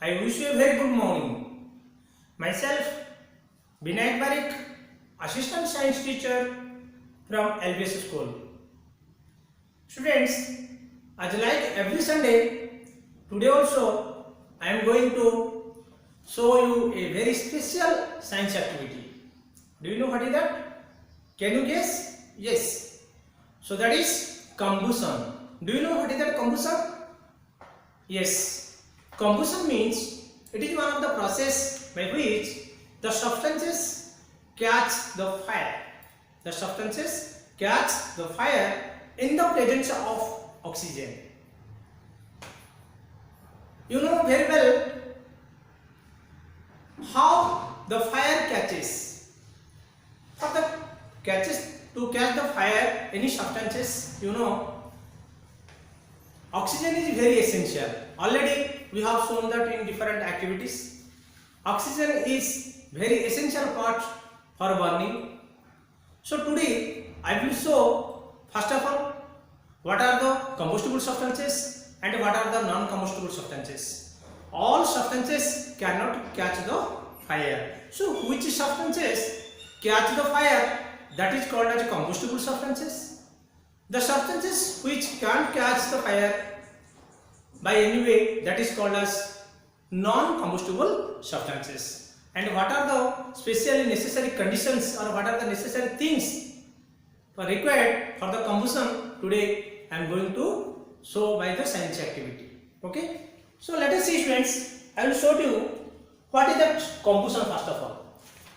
I wish you a very good morning. Myself, Binayak Barik, Assistant Science Teacher from LBS School. Students, as like every Sunday, today also I am going to show you a very special science activity. Do you know what is that? Can you guess? Yes. So that is combustion. Do you know what is that combustion? Yes. Combustion means it is one of the process by which the substances catch the fire. The substances catch the fire in the presence of oxygen. You know very well how the fire catches. For the to catch the fire, any substances, you know, oxygen is very essential. Already we have shown that in different activities. Oxygen is very essential part for burning. So today I will show first of all what are the combustible substances and what are the non-combustible substances. All substances cannot catch the fire. So which substances catch the fire? That is called as combustible substances. The substances which can't catch the fire by any way, that is called as non-combustible substances. And what are the specially necessary conditions or what are the necessary things required for the combustion? Today I am going to show by the science activity. Okay. So let us see, students. I will show you what is that combustion first of all.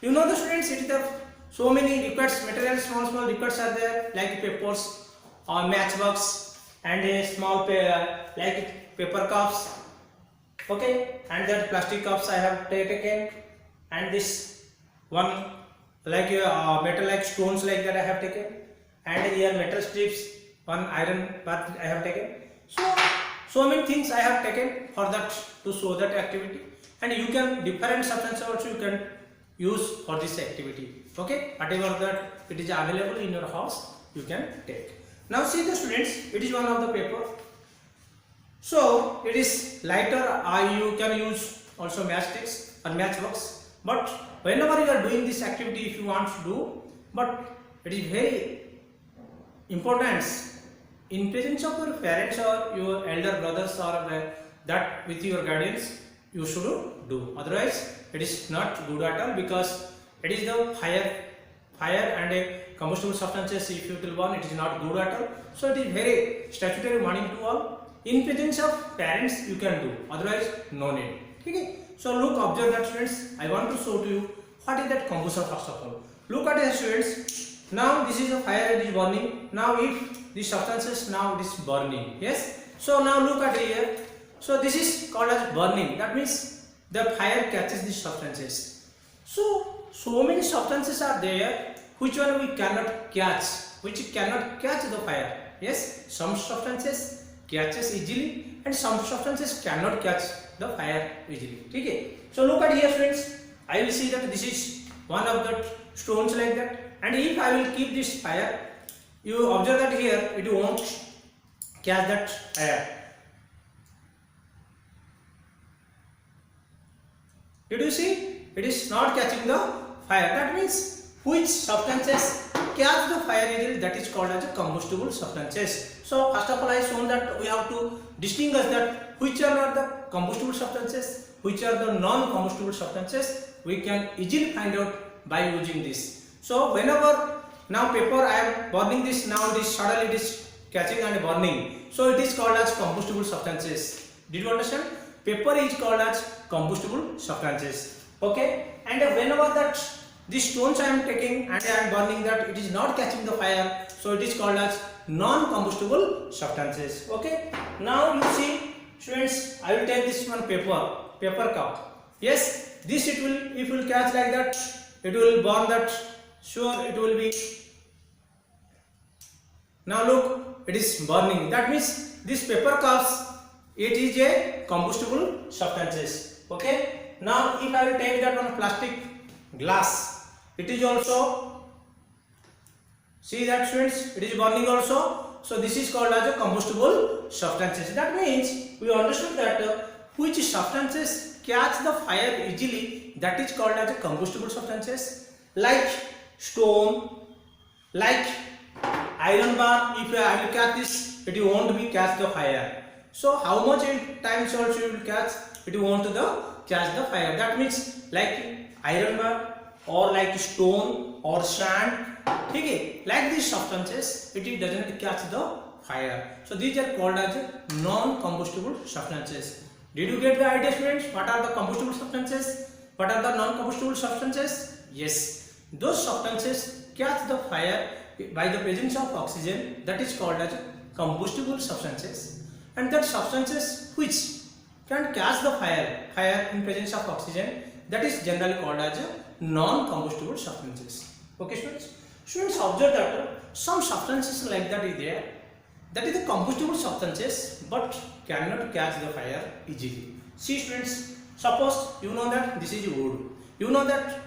You know the students, it is the so many liquids, materials, small liquids are there like papers or matchbox and a small like paper cups. Okay, and that plastic cups I have taken, and this one like metal like stones like that I have taken, and here metal strips, one iron part I have taken. So many things I have taken for that to show that activity, and you can different substances also you can use for this activity. Okay, whatever that it is available in your house you can take. Now see the students, it is one of the paper. So it is lighter, you can use also matchsticks or matchbox. But whenever you are doing this activity, if you want to do, but it is very important in presence of your parents or your elder brothers or that with your guardians, you should do. Otherwise, it is not good at all because it is the fire and a combustible substances. If you will burn, it is not good at all. So it is very statutory warning to all. In presence of parents you can do, otherwise no need. Okay. So look, observe that students. I want to show to you what is that combustion first of all. Look at it students. Now this is a fire, it is burning. Now if these substances, now it is burning. Yes. So now look at here. So this is called as burning. That means the fire catches these substances. So many substances are there which one we cannot catch, which cannot catch the fire. Yes. Some substances catches easily and some substances cannot catch the fire easily. Okay. So look at here students, I will see that this is one of the stones like that, and if I will keep this fire, you observe that here it won't catch that fire. Did you see? It is not catching the fire. That means which substances catch the fire easily, that is called as a combustible substances. So first of all I shown that we have to distinguish that which are the combustible substances, which are the non-combustible substances. We can easily find out by using this. So whenever now paper I am burning this, now this suddenly it is catching and burning. So it is called as combustible substances. Did you understand? Paper is called as combustible substances. Okay, and whenever that these stones I am taking and I am burning that, it is not catching the fire, so it is called as non-combustible substances. Okay. Now you see students, I will take this one paper cup. Yes, this it will, if it will catch like that, it will burn that, sure it will be. Now look, it is burning. That means this paper cups, it is a combustible substances. Okay. Now if I will take that one plastic glass, it is also, see that students, it is burning also. So this is called as a combustible substances. That means we understood that which substances catch the fire easily, that is called as a combustible substances, like stone, like iron bar. If I will catch this, it won't be catch the fire. So how much times also you will catch, it won't catch the fire. That means like iron bar or like stone or sand, okay, like these substances, it doesn't catch the fire. So these are called as non-combustible substances. Did you get the idea, students? What are the combustible substances? What are the non-combustible substances? Yes, those substances catch the fire by the presence of oxygen, that is called as combustible substances. And that substances which can catch the fire in presence of oxygen, that is generally called as non-combustible substances. Okay, students? Students, observe that some substances like that is there, that is the combustible substances, but cannot catch the fire easily. See, students, suppose you know that this is wood. You know that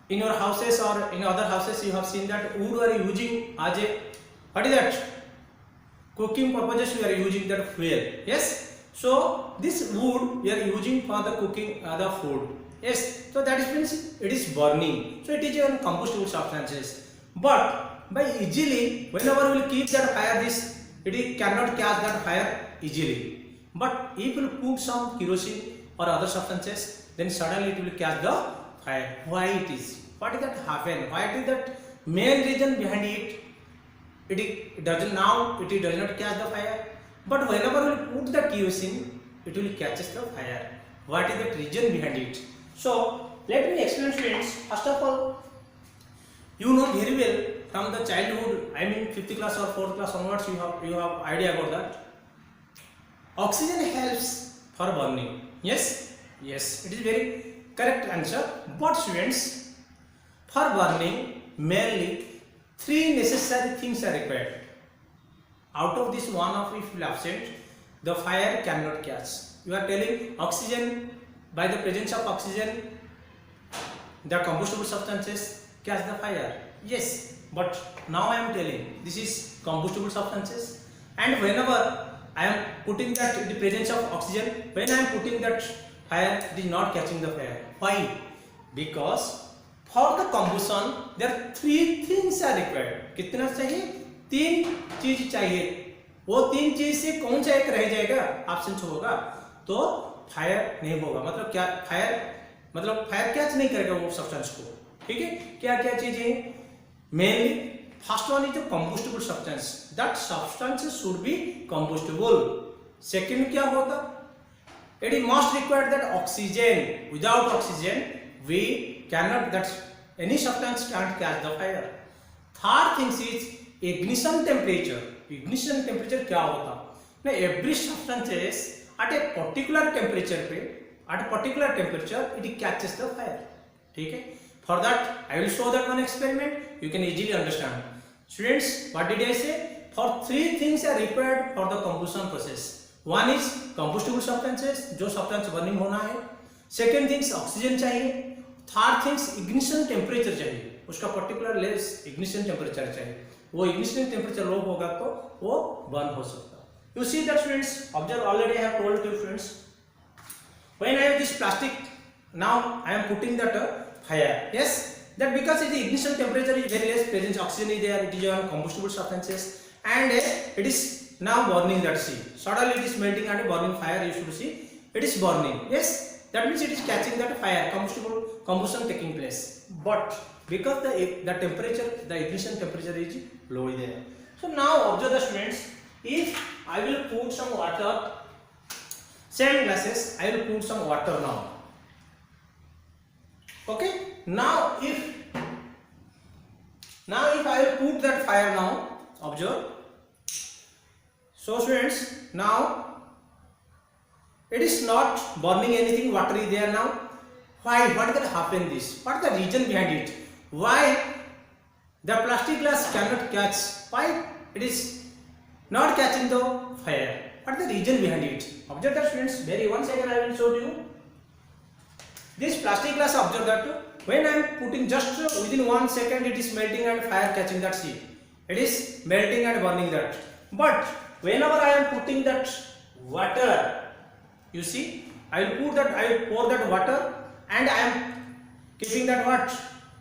in your houses or in other houses you have seen that wood are using as a, what is that? Cooking purposes we are using that fuel. Yes. So this wood we are using for the cooking the food. Yes. So that means it is burning. So it is a combustible substances. But by easily, whenever we will keep that fire, it cannot catch that fire easily. But if we put some kerosene or other substances, then suddenly it will catch the fire. Why it is? What is that happen? Why it is that main reason behind it? It does not catch the fire. But whenever we put the kerosene, it will catch the fire. What is the reason behind it? So let me explain, students. First of all, you know very well from the childhood, I mean 5th class or 4th class onwards, you have idea about that. Oxygen helps for burning. Yes, yes, it is very correct answer. But students, for burning mainly 3 necessary things are required. Out of this, one of if absent, the fire cannot catch. You are telling oxygen, by the presence of oxygen, the combustible substances catch the fire. Yes, but now I am telling this is combustible substances, and whenever I am putting that in the presence of oxygen, when I am putting that fire, it is not catching the fire. Why? Because for the combustion there are 3 things are required. कितना चाहिए? 3 चीज चाहिए. वो 3 चीज से कौन सा एक रह जाएगा, एब्सेंट होगा, तो फायर नहीं होगा. मतलब क्या फायर कैच नहीं करेगा वो सब्सटेंस को. ठीक है. क्या क्या चीजें? Mainly first one is combustible substance. That substance should be combustible. Second क्या होता? It is must required that oxygen. Without oxygen we cannot, that any substance can't catch the fire. Third thing is ignition temperature. Ignition temperature क्या होता? ना, every substance at a particular temperature it catches the fire. ठीक है? For that I will show that one experiment. You can easily understand. Students, what did I say? For 3 things are required for the combustion process. One is combustible substances, जो substance burning होना है. Second things oxygen चाहिए. Third things ignition temperature चाहिए. उसका particular less ignition temperature चाहिए. वो ignition temperature low होगा तो वो बर्न हो सकता है. You see that students, observe already I have told you students, when I have this plastic, now I am putting that fire. Yes, that because it ignition temperature is very less, presence oxygen is there, it is on combustible substances and it is now burning that sea. Suddenly it is melting and burning fire. You should see it is burning. Yes, that means it is catching that fire, combustion taking place. But because the temperature, the ignition temperature is low there. So now observe the students, if I will put some water, same glasses, I will put some water now. Okay, now if I will put that fire now, observe. So students, now it is not burning anything, water is there now. Why? What can happen this? What is the reason behind it? Why the plastic glass cannot catch? Why it is not catching the fire? What is the reason behind it? Observe that students, very one second I will show you. This plastic glass, observe that when I am putting just within 1 second it is melting and fire catching that sea. It is melting and burning that. But whenever I am putting that water, You see, I will pour that water and I am keeping that what?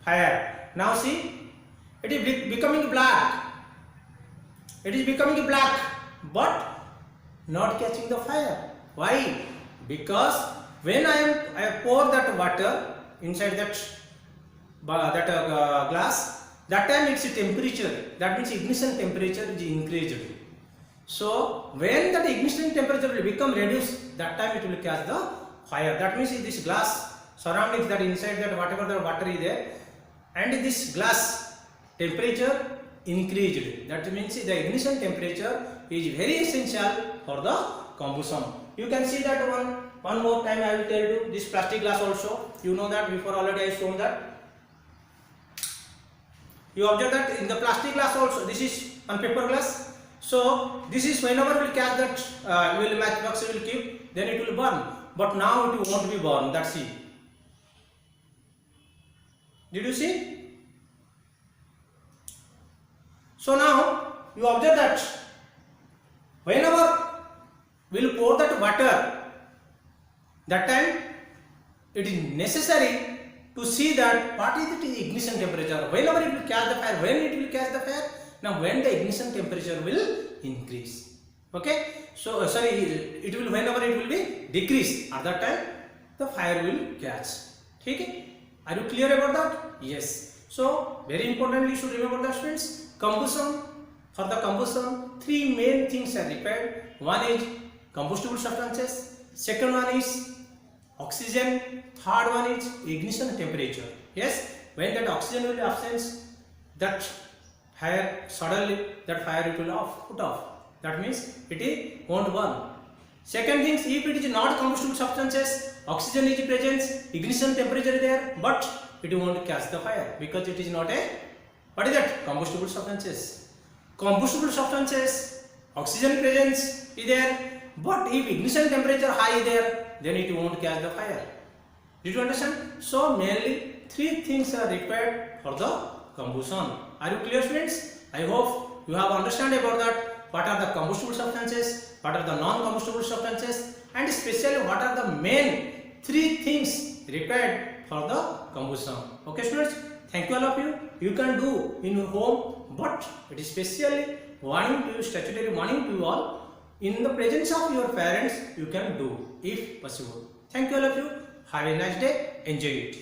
Fire. Now see, it is becoming black. It is becoming black, but not catching the fire. Why? Because when I pour that water inside that glass, that time its temperature, that means ignition temperature is increased. So when that ignition temperature will become reduced, that time it will catch the fire. That means this glass surroundings, that inside that whatever the water is there, and this glass temperature increased. That means the ignition temperature is very essential for the combustion. You can see that one more time I will tell you. This plastic glass also, you know that before already I shown that. You observe that in the plastic glass also, this is on paper glass. So this is whenever we catch that will matchbox will keep, then it will burn. But now it won't be burned. That's it. Did you see? So now you observe that whenever we will pour that water, that time it is necessary to see that what is the ignition temperature. Whenever it will catch the fire, when it will catch the fire? Now when the ignition temperature will increase. Okay? So it will, whenever it will be decrease, at that time the fire will catch. Okay? Are you clear about that? Yes. So very importantly you should remember that, friends. Combustion. For the combustion, three main things are required. One is combustible substances. Second one is oxygen. Third one is ignition temperature. Yes. When that oxygen will be absent, that fire suddenly that fire will put off. That means it won't burn. Second thing, if it is not combustible substances, oxygen is present, ignition temperature is there, but it won't catch the fire because it is not a, what is that? Combustible substances. Combustible substances, oxygen presence is there, but if ignition temperature high is there, then it won't catch the fire. Did you understand? So mainly three things are required for the combustion. Are you clear, friends? I hope you have understand about that. What are the combustible substances? What are the non-combustible substances? And especially what are the main three things required for the combustion? Okay, students. Thank you all of you. You can do in your home, but it is specially warning to you, statutory warning to you all. In the presence of your parents, you can do if possible. Thank you all of you. Have a nice day. Enjoy it.